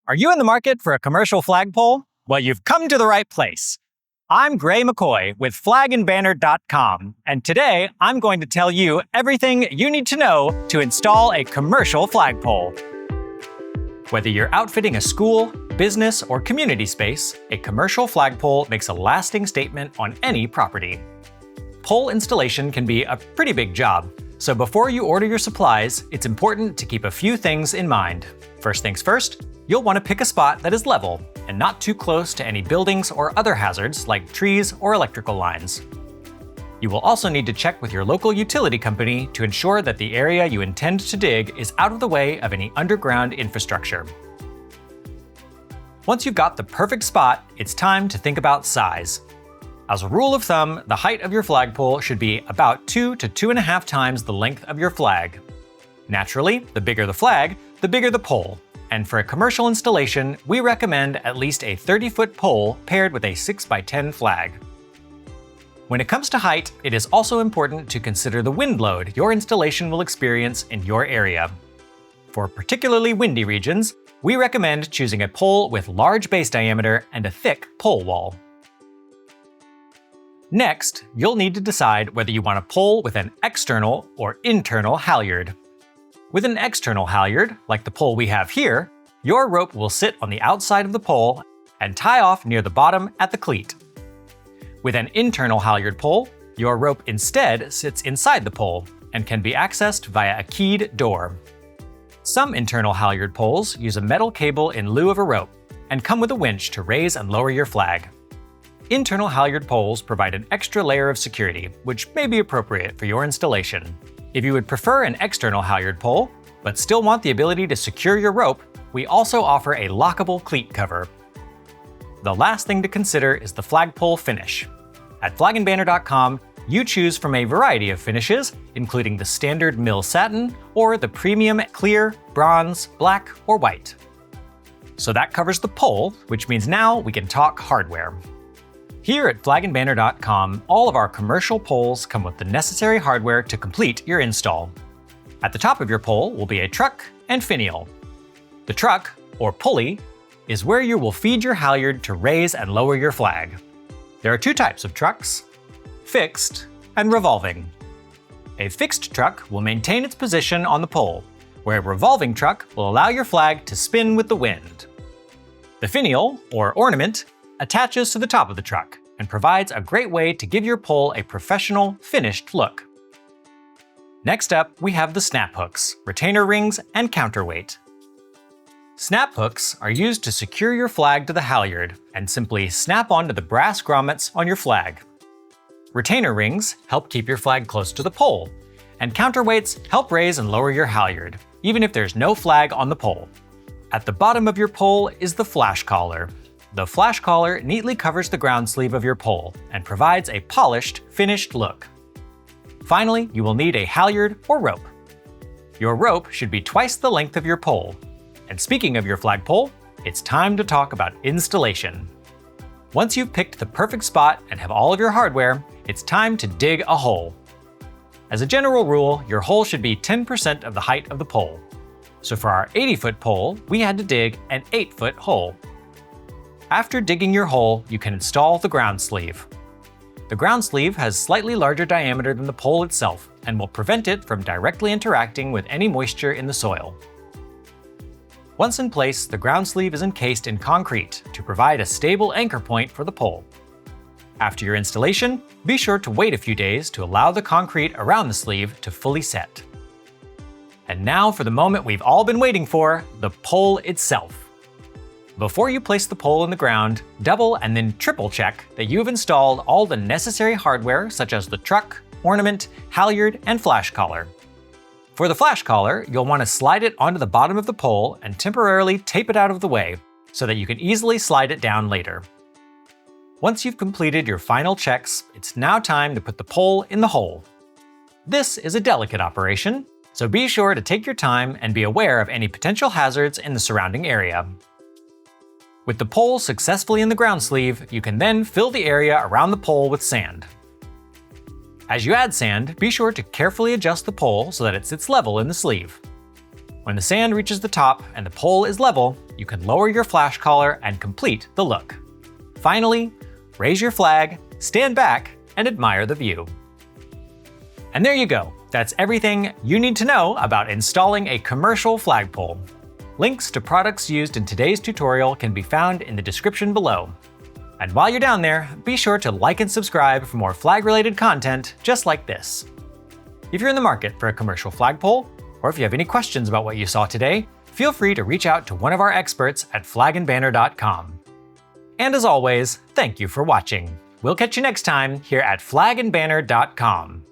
Are you in the market for a commercial flagpole? Well, you've come to the right place. I'm Gray McCoy with FlagandBanner.com, and today I'm going to tell you everything you need to know to install a commercial flagpole. Whether you're outfitting a school, business, or community space, a commercial flagpole makes a lasting statement on any property. Pole installation can be a pretty big job, so before you order your supplies, it's important to keep a few things in mind. First things first, you'll want to pick a spot that is level and not too close to any buildings or other hazards like trees or electrical lines. You will also need to check with your local utility company to ensure that the area you intend to dig is out of the way of any underground infrastructure. Once you've got the perfect spot, it's time to think about size. As a rule of thumb, the height of your flagpole should be about 2 to 2.5 times the length of your flag. Naturally, the bigger the flag, the bigger the pole. And for a commercial installation, we recommend at least a 30-foot pole paired with a 6x10 flag. When it comes to height, it is also important to consider the wind load your installation will experience in your area. For particularly windy regions, we recommend choosing a pole with large base diameter and a thick pole wall. Next, you'll need to decide whether you want a pole with an external or internal halyard. With an external halyard, like the pole we have here, your rope will sit on the outside of the pole and tie off near the bottom at the cleat. With an internal halyard pole, your rope instead sits inside the pole and can be accessed via a keyed door. Some internal halyard poles use a metal cable in lieu of a rope and come with a winch to raise and lower your flag. Internal halyard poles provide an extra layer of security, which may be appropriate for your installation. If you would prefer an external halyard pole, but still want the ability to secure your rope, we also offer a lockable cleat cover. The last thing to consider is the flagpole finish. At FlagandBanner.com, you choose from a variety of finishes, including the standard mill satin or the premium clear, bronze, black, or white. So that covers the pole, which means now we can talk hardware. Here at FlagandBanner.com, all of our commercial poles come with the necessary hardware to complete your install. At the top of your pole will be a truck and finial. The truck, or pulley, is where you will feed your halyard to raise and lower your flag. There are two types of trucks: fixed and revolving. A fixed truck will maintain its position on the pole, where a revolving truck will allow your flag to spin with the wind. The finial, or ornament, attaches to the top of the truck and provides a great way to give your pole a professional, finished look. Next up, we have the snap hooks, retainer rings, and counterweight. Snap hooks are used to secure your flag to the halyard and simply snap onto the brass grommets on your flag. Retainer rings help keep your flag close to the pole, and counterweights help raise and lower your halyard, even if there's no flag on the pole. At the bottom of your pole is the flash collar. The flash collar neatly covers the ground sleeve of your pole and provides a polished, finished look. Finally, you will need a halyard or rope. Your rope should be twice the length of your pole. And speaking of your flagpole, it's time to talk about installation. Once you've picked the perfect spot and have all of your hardware, it's time to dig a hole. As a general rule, your hole should be 10% of the height of the pole. So for our 80-foot pole, we had to dig an 8-foot hole. After digging your hole, you can install the ground sleeve. The ground sleeve has slightly larger diameter than the pole itself and will prevent it from directly interacting with any moisture in the soil. Once in place, the ground sleeve is encased in concrete to provide a stable anchor point for the pole. After your installation, be sure to wait a few days to allow the concrete around the sleeve to fully set. And now for the moment we've all been waiting for, the pole itself. Before you place the pole in the ground, double and then triple check that you've installed all the necessary hardware such as the truck, ornament, halyard, and flash collar. For the flash collar, you'll want to slide it onto the bottom of the pole and temporarily tape it out of the way so that you can easily slide it down later. Once you've completed your final checks, it's now time to put the pole in the hole. This is a delicate operation, so be sure to take your time and be aware of any potential hazards in the surrounding area. With the pole successfully in the ground sleeve, you can then fill the area around the pole with sand. As you add sand, be sure to carefully adjust the pole so that it sits level in the sleeve. When the sand reaches the top and the pole is level, you can lower your flash collar and complete the look. Finally, raise your flag, stand back, and admire the view. And there you go. That's everything you need to know about installing a commercial flagpole. Links to products used in today's tutorial can be found in the description below. And while you're down there, be sure to like and subscribe for more flag-related content just like this. If you're in the market for a commercial flagpole, or if you have any questions about what you saw today, feel free to reach out to one of our experts at FlagandBanner.com. And as always, thank you for watching. We'll catch you next time here at FlagandBanner.com.